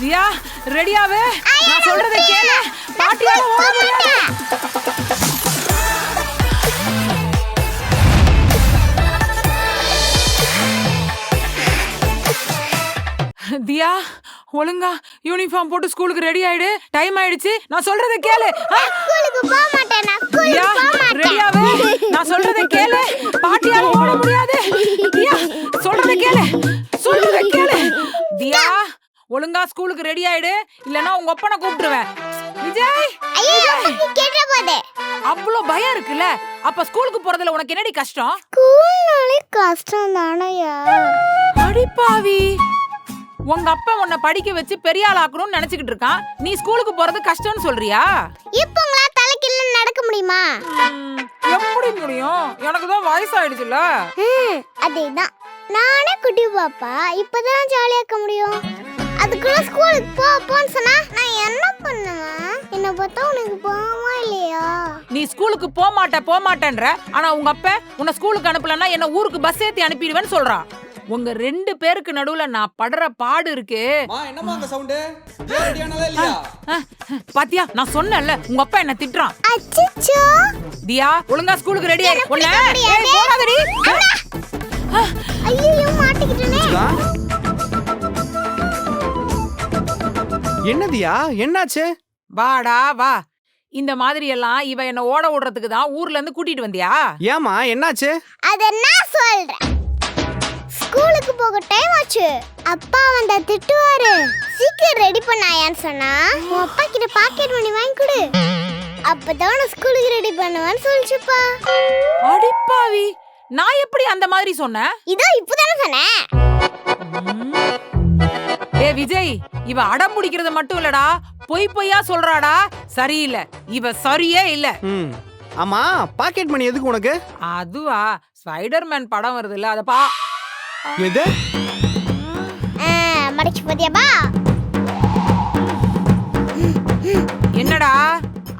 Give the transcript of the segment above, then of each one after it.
தியா ரெடியாவே? நான் சொல்றதை கேளு. பாட்டியால ஓட முடியாது. தியா ஒழுங்கா யூனிஃபார்ம் போட்டு ஸ்கூலுக்கு ரெடி ஆயிடு. டைம் ஆயிடுச்சு. நான் சொல்றதை கேளு. ஸ்கூலுக்கு போக மாட்டேன். நான் தியா ஸ்கூலுக்கு போக மாட்டேன். ரெடியாவே? நான் சொல்றதை கேளு. பாட்டியால ஓட முடியாது. தியா சொல்றதை கேளு. சொல்றதை கேளு. தியா ஒழுங்கா ஸ்கூலுக்கு ரெடி ஆயிடு. இல்லனா உங்க அப்பனை கூப்பிடுவேன். விஜய் ஐயோ கேட்ற போதே. அவ்ளோ பயம் இருக்குல்ல. அப்ப ஸ்கூலுக்கு போறதுல உனக்கு என்னடி கஷ்டம்? ஸ்கூல்னாலே கஷ்டம் தானயா. அடிப்பாவி. உங்க அப்பா உன்னை படிக்க வச்சு பெரிய ஆள் ஆக்கணும்னு நினைச்சுக்கிட்டு இருக்கான். நீ ஸ்கூலுக்கு போறது கஷ்டம்னு சொல்றியா? இப்பங்களா தலைக்கில்ல நடக்க முடியுமா? எப்படி முடியும்? எனக்கு தான் வயசாயிடுச்சுல. அதேதான். நானே குட்டி பாப்பா இப்பதான் ஜாலியா இருக்க முடியும். அதுக்குள்ள ஸ்கூலுக்கு போன்னு சொன்னா நான் என்ன பண்ணுவேன்? என்ன பார்த்தா உனக்கு போகமா இல்லையா? நீ ஸ்கூலுக்கு போக மாட்டேன்ற. ஆனா உங்க அப்பா உன்னை ஸ்கூலுக்கு அனுப்பலன்னா என்ன ஊருக்கு பஸ் ஏத்தி அனுப்பிடுவேன்னு சொல்றான். உங்க 2 பேருக்கு நடுவுல நான் படுற பாடு இருக்கு. என்னமா அந்த சவுண்ட்? ரெடியானதே இல்லையா? பாத்தியா நான் சொன்னேன்ல உங்க அப்பா என்ன திட்டுறான். அச்சச்சோ. தியா ஒழுங்கா ஸ்கூலுக்கு ரெடி ஆயிடு. ஒண்ணே ஏய் போகாதடி. ஐயோ மாட்டிக்கிட்டேனே. என்னதியா? என்னாச்சு? வாடா வா. இந்த மாதிரி எல்லாம் இவ என்ன ஓட விடுறதுக்கு தான் ஊர்ல இருந்து கூட்டிட்டு வந்தியா? ஏமா என்னாச்சு? அத நான் சொல்றேன். ஸ்கூலுக்கு போக டைம் ஆச்சு. அப்பா வந்தா திட்டுவாரு. சீக்கிரம் ரெடி பண்ணாயான்னு சொன்னா உன் அப்பா கிட்ட பாக்கெட் மணி வாங்கி கொடு. அப்பதான் நான் ஸ்கூலுக்கு ரெடி பண்ணுவேன்னு சொல்லிச்சுப்பா. அடிப்பாவி. நான் எப்படி அந்த மாதிரி சொன்னேன்? இதோ இப்பதானே சொன்னேன். ஏ விஜய் இவ அடம் பிடிக்கிறது மட்டும் இல்லடா, பொய்யா சொல்றாடா. சரியில்லை. இவ சரியே இல்ல. ஆமா பாக்கெட் மணி எதுக்கு உனக்கு? அதுவா ஸ்பைடர்மேன் படம் வருதுல்ல அத பா. எது? மடிச்சு பாத்தியாப்பா? என்னடா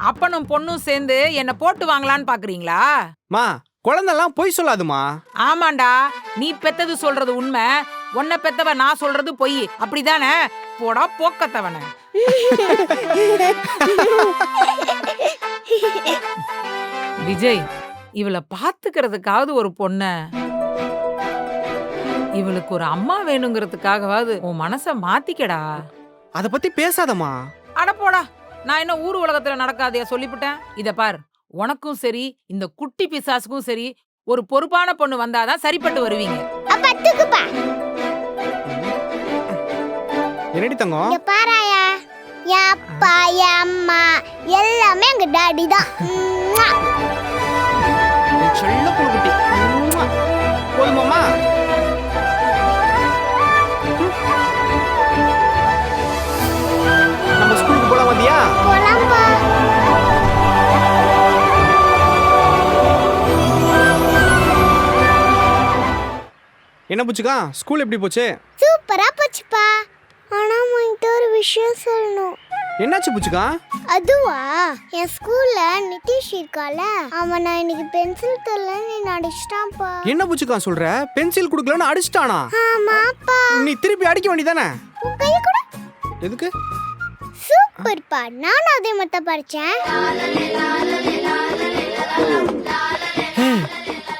அப்பனும் பொண்ணும் சேர்ந்து என்ன போட்டு வாங்கலான்னு பாக்குறீங்களா? மா குழந்தெல்லாம் பொய் சொல்லாதுமா. ஆமாண்டா, நீ பெத்தது சொல்றது உண்மை, உன்னை பெத்தவ நான் சொல்றது பொய். அப்படிதானே? போடா போக்கத்தவன. விஜய் இவளை பாத்துக்கிறதுக்காவது ஒரு பொண்ண, இவளுக்கு ஒரு அம்மா வேணுங்கிறதுக்காகவாவது உன் மனச மாத்திக்கடா. அத பத்தி பேசாதமா. அட போடா. நான் என்ன ஊர் உலகத்துல நடக்காதையா சொல்லிவிட்டேன். இத பார், உனக்கும் சரி இந்த குட்டி பிசாசுக்கும் சரி ஒரு பொறுப்பான பொண்ணு வந்தாதான் சரிப்பட்டு வருவீங்க. அப்பா தூக்குப்பா. என்னடி தங்கம்? இங்க பாராயா, என் அப்பா என் அம்மா எல்லாமே எங்க டாடி தான். சொல்ல குட்டி போதுமாமா? நம்ம ஸ்கூலுக்கு போலாம் வந்தியா? போலாம்பா. என்ன புச்சுக்கா ஸ்கூல் எப்படி போச்சு? சூப்பரா போச்சுப்பா. ஆனா உன்கிட்ட ஒரு விஷயம் சொல்லணும். என்னாச்சு புச்சுக்கா? அதுவா, என் ஸ்கூல்ல நிதிஷ் இருக்கால, அவன் நான் இன்னைக்கு பென்சில் தரலன்னு என்ன அடிச்சிட்டான்ப்பா. என்ன புச்சுக்கா சொல்ற? பென்சில் குடுக்கலன்னு அடிச்சிட்டானா? ஆமாப்பா. நீ திருப்பி அடிக்க வேண்டியதானே? உன் கையை கூட. எதுக்கு? சூப்பர்ப்பா. நானும் அதே மத்த படிச்சேன்.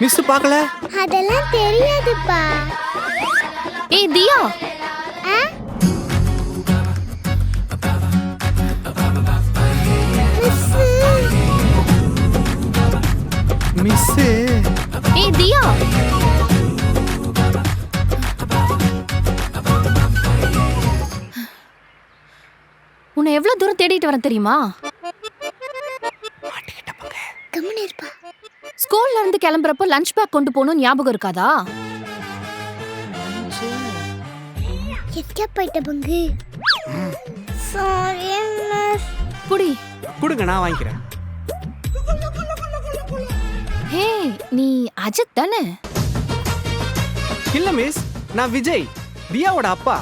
மிஸ் பார்க்கல? அதெல்லாம் தெரியாதுப்பா. ஏய் தியா, மிஸ். ஏய் தியா, உன்னை எவ்வளவு தூரம் தேடிட்டு வரேன் தெரியுமா? கம்முனிருப்பா. ஸ்கூல்ல இருந்து கிளம்புறப்ப லஞ்ச் பேக் கொண்டு போகணும் ஞாபகம் இருக்காதா? எதுக்கே போயிட்ட பங்கு? Sorry miss. புடி. கொடுங்க நான் வாங்கிக்கிறேன். ஹே, நீ அஜித் தானே? இல்ல மிஸ், நான் விஜய், தியாவோட அப்பா.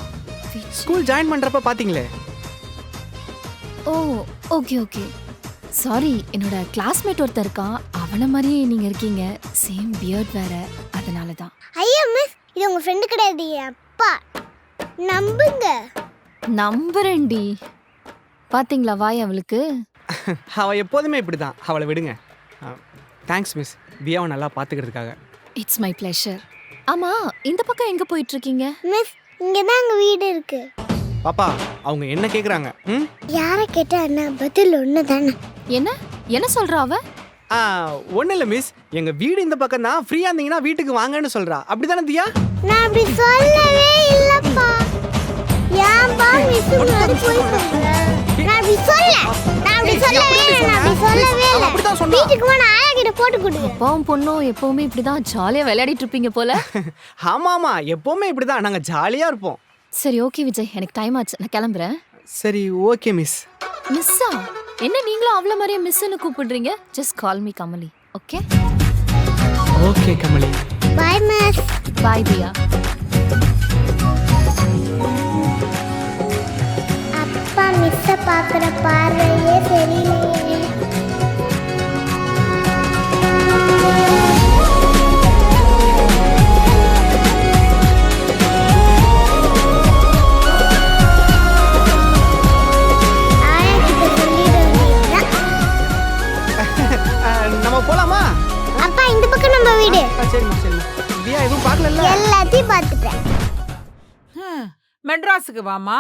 ஸ்கூல் ஜாயின் பண்றப்ப பாத்தீங்களே. ஓ ஓகே ஓகே. சாரி, என்னோட கிளாஸ்மேட் ஒருத்தர் இருக்கான், அவன மாதிரியே நீங்க இருக்கீங்க. சேம் பியர்ட் வேற, அதனால தான். ஐயா மிஸ், இது உங்க ஃப்ரெண்டு கிடையாது, என் அப்பா. நம்புங்க. நம்புறேன்டி. பாத்தீங்களா வாய் அவளுக்கு? அவள் எப்போதுமே இப்படி தான், அவளை விடுங்க. தேங்க்ஸ் மிஸ், தியாவை நல்லா பார்த்துக்கிறதுக்காக. It's my pleasure. ஆமா, இந்த பக்கம் எங்க போயிட்டு இருக்கீங்க? மிஸ் இங்கதான் எங்க வீடு இருக்கு. பாப்பா, அவங்க என்ன கேட்குறாங்க? ம், யாரை கேட்டா என்ன, பதில் ஒண்ணு தானே. என்ன என்ன சொல்றா அவ? ஒன்றும் இல்லை மிஸ், எங்கள் வீடு இந்த பக்கம் தான், ஃப்ரீயாக இருந்தீங்கன்னா வீட்டுக்கு வாங்கன்னு சொல்கிறா. அப்படி தானே தியா? நான் அப்படி சொல்லவே இல்லப்பா. ஏன்பா மிஸ் முன்னாடி போய் சொல்ற? நான் அப்படி சொல்லவே இல்லை. அப்படிதான் சொன்னா. வீட்டுக்கு வா, நான் ஆயா கிட்ட போட்டு கொடுக்குறேன். அப்பாவும் பொண்ணும் எப்பவுமே இப்படிதான் ஜாலியா விளையாடிட்டு இருப்பீங்க போல. ஆமாம், எப்போவுமே இப்படி தான், நாங்கள் ஜாலியாக இருப்போம். சரி ஓகே விஜய், எனக்கு டைம் ஆச்சு, நான் கிளம்புறேன். சரி ஓகே மிஸ். மிஸ்ஸா? என்ன நீங்களும் அவ்வளோ மாதிரியே மிஸ்ன்னு கூப்பிடுறீங்க? Just call me Kamali, okay? Okay Kamali. Bye miss. Bye Diya. அப்பா மிஸ்ஸ பாக்குற பார்வையே சரியில்லையே. நம்ம போலாமா? அப்பா இந்த பக்கம் நம்ம வீடு. சரிம்மா சரிம்மா. தியா எதுவும் பார்க்கல? எல்லாத்தையும் பார்த்துட்டேன். மெட்ராஸுக்கு வாமா,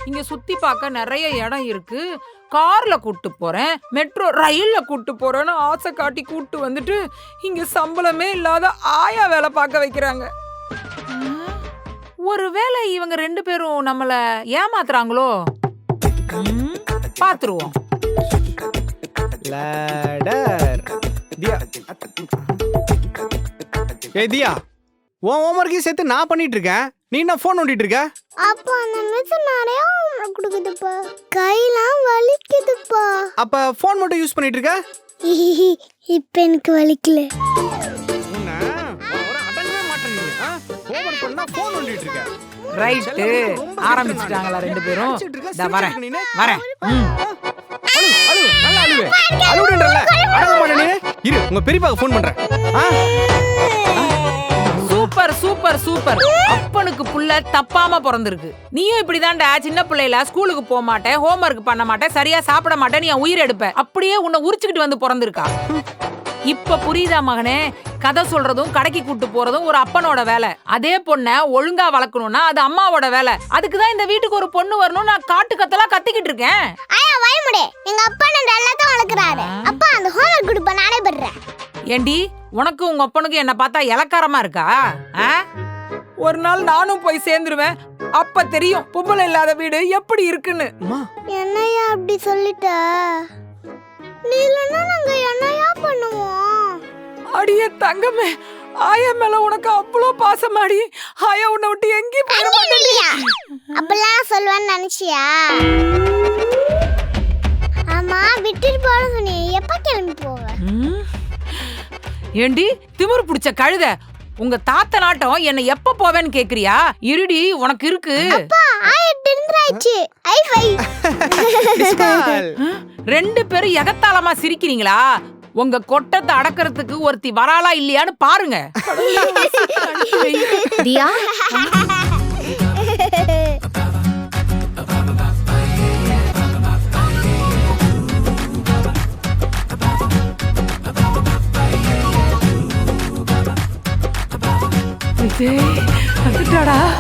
இங்க சுத்தி பார்க்க நிறைய இடம் இருக்கு. கார்ல கூட்டு போறேன், மெட்ரோ ரயில்ல கூட்டு போறேன்னு ஆசை காட்டி கூட்டு வந்துட்டு இங்க சம்பளமே இல்லாத ஆயா வேலை பார்க்க வைக்கிறாங்க. ஒருவேளை இவங்க 2 பேரும் நம்மள ஏமாத்துறாங்களோ? பாத்துருவோம். லேடர். தியா. ஏய் தியா, உன் ஹோம்வொர்க்கையும் சேர்த்து நான் பண்ணிட்டு இருக்கேன், நீ என்ன ஃபோன் நோண்டிட்டு இருக்க? அப்பா அந்த மிஸ் நிறைய ஹோம்வொர்க் கொடுக்குதுப்பா, கையெல்லாம் வலிக்குதுப்பா. அப்ப ஃபோன் மட்டும் யூஸ் பண்ணிட்டு இருக்க? இப்ப எனக்கு வலிக்கல. உன்னை ஒரு அடங்கவே மாட்டேன். ஹோம்வொர்க் பண்ணா ஃபோன் நோண்டிட்டு இருக்க. ரைட்டு, ஆரம்பிச்சிட்டாங்களா 2 பேரும்? இதோ வரேன் வரேன். அழு அழு நல்லா அழுவே. அழுவுன்றல அடங்க மாட்டே நீ. இரு, உங்க பெரியப்பாக்கு ஃபோன் பண்றேன். Super super super. அப்பனுக்கு புள்ள தப்பாம பிறந்திருக்கு. நீயும் இப்படிதான்டா, சின்ன பிள்ளைல ஸ்கூலுக்கு போக மாட்டேன், ஹோம்வொர்க் பண்ண மாட்டேன், சரியா சாப்பிட மாட்டேன், நீ உயிர் எடுப்ப. அப்படியே உன்னை உரிச்சுக்கிட்டு வந்து பிறந்திருக்கா. இப்ப புரியுதா மகனே? கதை சொல்றதும் கடைக்கு கூட்டு போறதும் ஒரு அப்பனோட வேலை. அதே பொண்ணை ஒழுங்கா வளர்க்கணும்னா அது அம்மாவோட வேலை. அதுக்குதான் இந்த வீட்டுக்கு ஒரு பொண்ணு வரணும் நான் காட்டு கத்தலா கத்திக்கிட்டு இருக்கேன். ஆயா வயமுடே, எங்க அப்பா நல்லா தான் வளர்க்கறாரு. அப்பா அந்த ஹோம்வொர்க் கொடுப்ப நானே பண்றேன். ஏண்டி, உனக்கு உங்க அப்பனுக்கு என்ன பார்த்தா இலக்காரமா இருக்கா? ஒரு நாள் நானும் போய் சேர்ந்துருவேன், அப்ப தெரியும் பொம்பளை இல்லாத வீடு எப்படி இருக்குன்னு. என்னையா அப்படி சொல்லிட்ட? நீ இல்லைன்னா நாங்க என்னையா பண்ணுவோம்? அடியே தங்கமே, ஆயா மேல உனக்கு அவ்வளோ பாசமாடி. ஆயா உன்னை விட்டு எங்கேயும் போயிட மாட்டேன். அப்பெல்லாம் சொல்லுவேன்னு நினைச்சியா? ஆமா, விட்டுட்டு போற சொன்னி, எப்ப கிளம்பி போவ? ஏண்டி திமிரு பிடிச்ச கழுத, உங்க தாத்த நாட்டம் என்ன எப்ப போவேன்னு கேக்குறியா? இருடி, உனக்கு இருக்கு. அப்பா ஆயா டின்றாயிச்சு. ஐ வை. 2 பேரும் எகத்தாளமா சிரிக்கிறீங்களா? உங்க கொட்டத்தை அடக்கிறதுக்கு ஒருத்தி வராளா இல்லையான்னு பாருங்க. தியா,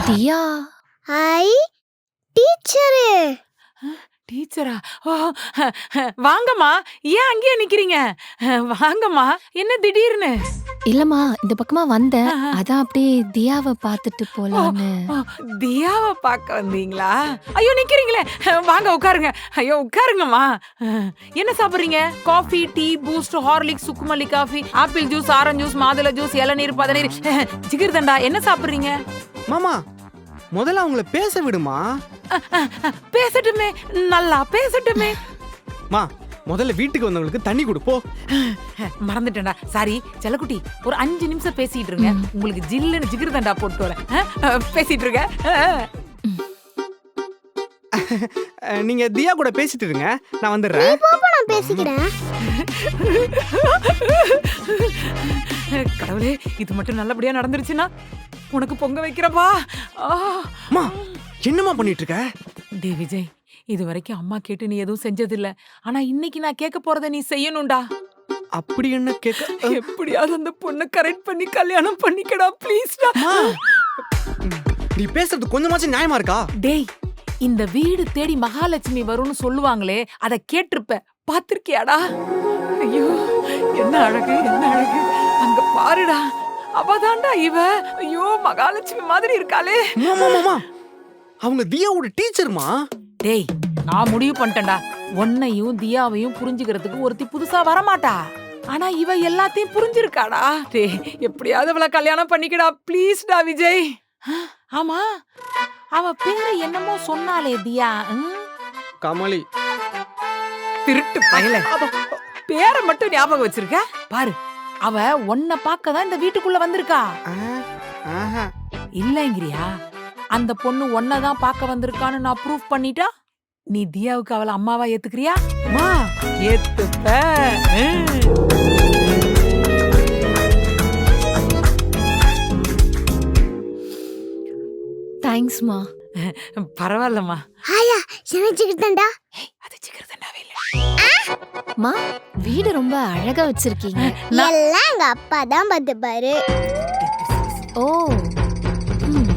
தியா. ஐ டீச்சரு. டீச்சரா? வாங்கம்மா, ஏன் அங்கேயே நிக்கிறீங்க? வாங்கம்மா, என்ன திடீர்னு? இல்லம்மா, இந்த பக்கமா வந்தேன், அதான் அப்படியே தியாவை பார்த்துட்டு போலான்னு. தியாவை பார்க்க வந்தீங்களா? ஐயோ நிக்கிறீங்களே, வாங்க உட்காருங்க. ஐயோ உட்காருங்கம்மா. என்ன சாப்பிடுறீங்க? காஃபி, டீ, பூஸ்ட், ஹார்லிக்ஸ், சுக்குமல்லி coffee, apple juice, orange juice, மாதுளை ஜூஸ், இளநீர், பதநீர், ஜிகிர்தண்டா, என்ன சாப்பிடுறீங்க? மாமா, முதல்ல அவங்கள பேச விடுமா. பேசட்டுமே, நல்லா பேசட்டுமே. மா, முதல்ல வீட்டுக்கு வந்தவங்களுக்கு தண்ணி கொடுப்போ. மறந்துட்டேன்டா, சாரி செல்லக்குட்டி. ஒரு 5 நிமிஷம் பேசிட்டு இருங்க, உங்களுக்கு ஜில்லுன்னு ஜிகிர்தண்டா போட்டு வரேன். பேசிட்டு இருங்க. நீங்க தியா கூட பேசிட்டு இருங்க, நான் வந்துடுறேன். பாப்பா நான் பேசிக்கிறேன். கடவுளே, இது மட்டும் நல்லபடியா நடந்துருச்சுன்னா உனக்கு பொங்க வைக்கிறப்பா. அம்மா, என்னம்மா பண்ணிட்டு இருக்க? டே விஜய், இது வரைக்கும் அம்மா கேட்டு நீ எதுவும் செஞ்சதில்ல. ஆனா இன்னைக்கு நான் கேட்க போறத நீ செய்யணும்டா. அப்படி என்ன கேட்க? எப்படியாவது அந்த பொண்ணை கரெக்ட் பண்ணி கல்யாணம் பண்ணிக்கடா ப்ளீஸ்டா. நீ பேசுறது கொஞ்சமாச்சும் நியாயமா இருக்கா? டேய், இந்த வீடு தேடி மகாலட்சுமி வரும்னு சொல்லுவாங்களே, அத கேட்டிருப்ப. பாத்திருக்கியாடா? ஐயோ, என்ன அழகு, என்ன அழகு. அங்க பாருடா, அவதான்டா இவ. ஐயோ, மகாலட்சுமி மாதிரி இருக்காளே. மாமா அவங்க தியாவோட டீச்சர்மா. டேய், நான் முடிவு பண்ணிட்டேன்டா. உன்னையும் தியாவையும் புரிஞ்சுக்கிறதுக்கு ஒருத்தி புதுசா வரமாட்டா. ஆனா இவ எல்லாத்தையும் புரிஞ்சிருக்காடா. டேய், எப்படியாவது அவளை கல்யாணம் பண்ணிக்கடா ப்ளீஸ்டா விஜய். ஆமா, அவ பேரு என்னமோ சொன்னாலே தியா. கமலி. திருட்டு பயல, பேரை மட்டும் ஞாபகம் வச்சிருக்க பாரு. அவ உன்னை பார்க்கதான் இந்த வீட்டுக்குள்ள வந்திருக்கா. இல்லங்கிறியா? அந்த பொண்ணு ஒன்னதான் பார்க்க வந்திருக்கான்னு நான் ப்ரூஃப் பண்ணிட்டா நீ தியாவுக்கு அவளை அம்மாவா ஏத்துக்கிறியா? ஏத்துப்ப. தேங்க்ஸ்மா. பரவாயில்லம்மா. ஆயா சமைச்சுக்கிட்டேன்டா. அது சிக்கிறதுண்டாவே இல்ல. மா, வீடு ரொம்ப அழகா வச்சிருக்கீங்க. எல்லாம் எங்க அப்பா தான் பார்த்து பாரு. ஓ, ம்.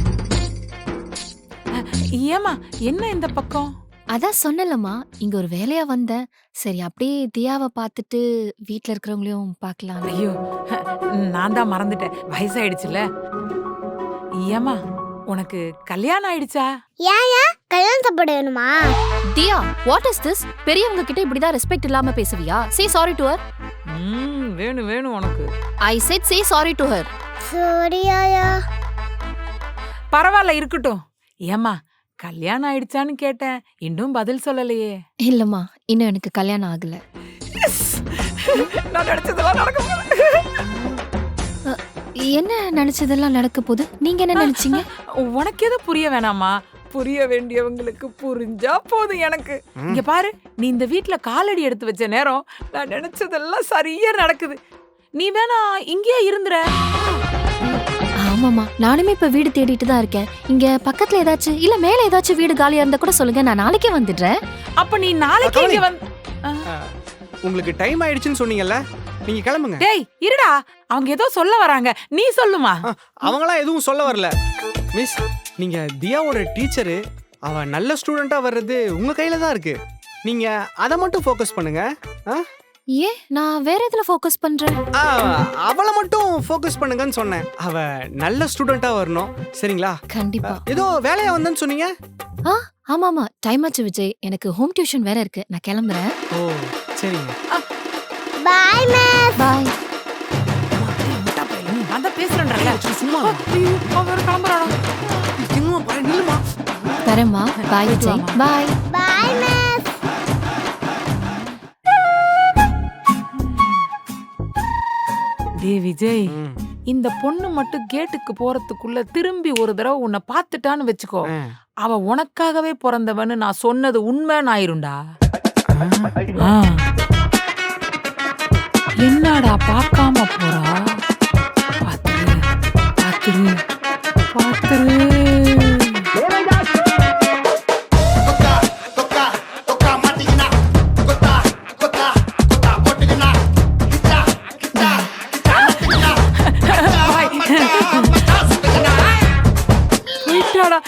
ஏமா என்ன இந்த பக்கம்? அதான் சொன்னலம்மா, இங்க ஒரு வேலையா வந்தேன். சரி, அப்படியே தியாவை பார்த்துட்டு வீட்ல இருக்கிறவங்களையும் பார்க்கலாம். ஐயோ, நான் தான் மறந்துட்டேன், வயசாயிடுச்சுல. ஏமா உனக்கு கல்யாணம் ஆயிடுச்சா? ஏயா கல்யாணம் சாப்பாடு வேணுமா? தியா, வாட் இஸ் திஸ்? பெரியவங்க கிட்ட இப்படிதான் ரெஸ்பெக்ட் இல்லாம பேசுவியா? சே சாரி டு ஹர். வேணும் வேணும் உனக்கு. ஐ set say sorry to her. Sorry ஆயா. பரவாயில்ல, இருக்கட்டும். ஏமா கல்யாணம் ஆயிடுச்சான்னு கேட்டேன், இன்னும் பதில் சொல்லலையே. இல்லம்மா, இன்னும் எனக்கு கல்யாணம் ஆகல. நான் நினைச்சதெல்லாம் நடக்க போகுது. என்ன நினைச்சதெல்லாம் நடக்க போகுது? நீங்க என்ன நினைச்சீங்க? உனக்கு எது புரிய வேணாமா? புரிய வேண்டியவங்களுக்கு புரிஞ்சா போதும் எனக்கு. இங்க பாரு, நீ இந்த வீட்ல காலடி எடுத்து வச்ச நேரம் நான் நினைச்சதெல்லாம் சரியா நடக்குது. நீ வேணா இங்கேயே இருந்துற. ஆமாமா, நானுமே இப்ப வீடு தேடிட்டு தான் இருக்கேன். இங்க பக்கத்துல ஏதாச்சும் இல்ல மேல ஏதாச்சும் வீடு காலியா இருந்தா கூட சொல்லுங்க, நான் நாளைக்கே வந்துடுறேன். அப்ப நீ நாளைக்கு இங்க வந்து. உங்களுக்கு டைம் ஆயிடுச்சுன்னு சொன்னீங்கல்ல, நீங்க கிளம்புங்க. டேய் இருடா, அவங்க ஏதோ சொல்ல வராங்க, நீ சொல்லுமா. அவங்களாம் எதுவும் சொல்ல வரல மிஸ். நீங்க தியாவோட டீச்சரு, அவ நல்ல ஸ்டூடெண்டா வர்றது உங்க கையில தான் இருக்கு. நீங்க அதை மட்டும் ஃபோக்கஸ் பண்ணுங்க. ஏன் நான் வேற எதுல ஃபோக்கஸ் பண்றேன்? அவளை மட்டும் ஃபோக்கஸ் பண்ணுங்கன்னு சொன்னேன். அவ நல்ல ஸ்டூடெண்டா வரணும், சரிங்களா? கண்டிப்பா. ஏதோ வேலையா வந்தேன்னு சொன்னீங்க. ஆமாமா, டைம் ஆச்சு விஜய், எனக்கு ஹோம் டியூஷன் வேற இருக்கு, நான் கிளம்புறேன். ஓ சரிங்க. Bye miss. பாய். நான் தான் பேசுறேன்டா. சும்மா அவர் கிளம்புறாடா. இன்னும் பாரு, நில்லுமா. தரேம்மா. Bye Vijay. Bye. Bye miss. டே விஜய், இந்த பொண்ணு மட்டும் கேட்டுக்கு போறதுக்குள்ள திரும்பி ஒரு தடவை உன்னை பார்த்துட்டான்னு வச்சுக்கோ, அவ உனக்காகவே பிறந்தவன்னு நான் சொன்னது உண்மைன்னு ஆயிரும்டா. என்னடா பார்க்காம போறா? பாத்துரு பாத்துரு பாத்துரு. போயிட்டாடா.